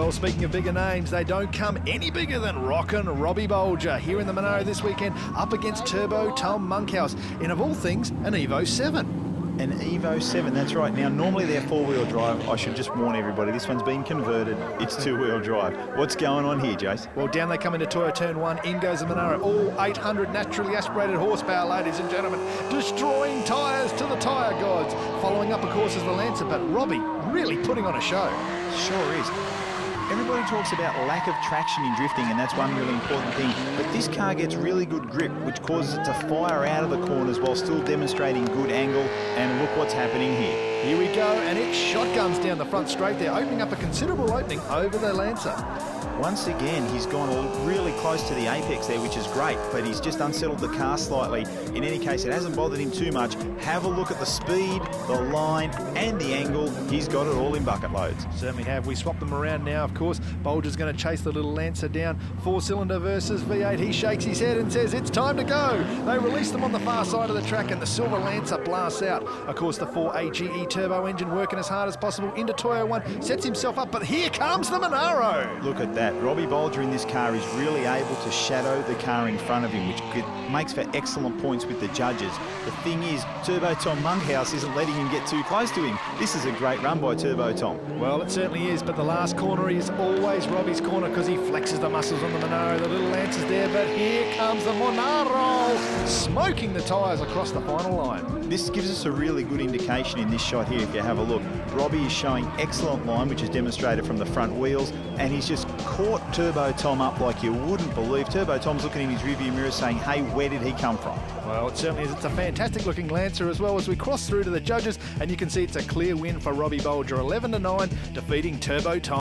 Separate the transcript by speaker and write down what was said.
Speaker 1: Well, speaking of bigger names, they don't come any bigger than rockin' Robbie Bolger here in the Monaro this weekend, up against Turbo Tom Monkhouse in, of all things, an Evo 7.
Speaker 2: An Evo 7, that's right. Now, normally they're four-wheel drive. I should just warn everybody, this one's been converted. It's two-wheel drive. What's going on here, Jace?
Speaker 1: Well, down they come into Toyo Turn 1. In goes the Monaro. All 800 naturally aspirated horsepower, ladies and gentlemen. Destroying tyres to the tyre gods. Following up, of course, is the Lancer, but Robbie really putting on a show.
Speaker 2: Sure is. Everybody talks about lack of traction in drifting, and that's one really important thing. But this car gets really good grip, which causes it to fire out of the corners while still demonstrating good angle. And look what's happening here.
Speaker 1: Here we go, and it shotguns down the front straight there, opening up a considerable opening over the Lancer.
Speaker 2: Once again, he's gone really close to the apex there, which is great, but he's just unsettled the car slightly. In any case, it hasn't bothered him too much. Have a look at the speed, the line, and the angle. He's got it all in bucket loads.
Speaker 1: Certainly have. We swap them around now, of course. Bolger's going to chase the little Lancer down. Four-cylinder versus V8. He shakes his head and says, it's time to go. They release them on the far side of the track, and the silver Lancer blasts out. Of course, the 4AGE turbo engine working as hard as possible into Toyo 1. Sets himself up, but here comes the Monaro.
Speaker 2: Look at that. Robbie Bolger in this car is really able to shadow the car in front of him, which makes for excellent points with the judges. The thing is, Turbo Tom Monkhouse isn't letting him get too close to him. This is a great run by Turbo Tom.
Speaker 1: Well, it certainly is, but the last corner is always Robbie's corner because he flexes the muscles on the Monaro. The little Lancer's there, but here comes the monaro, smoking the tyres across the final line.
Speaker 2: This gives us a really good indication in this shot here, if you have a look. Robbie is showing excellent line, which is demonstrated from the front wheels, and he's just caught Turbo Tom up like you wouldn't believe. Turbo Tom's looking in his rearview mirror saying, hey, where did he come from?
Speaker 1: Well, it certainly is. It's a fantastic looking Lancer as well as we cross through to the judges, and you can see it's a clear win for Robbie Bolger, 11-9, defeating Turbo Tom.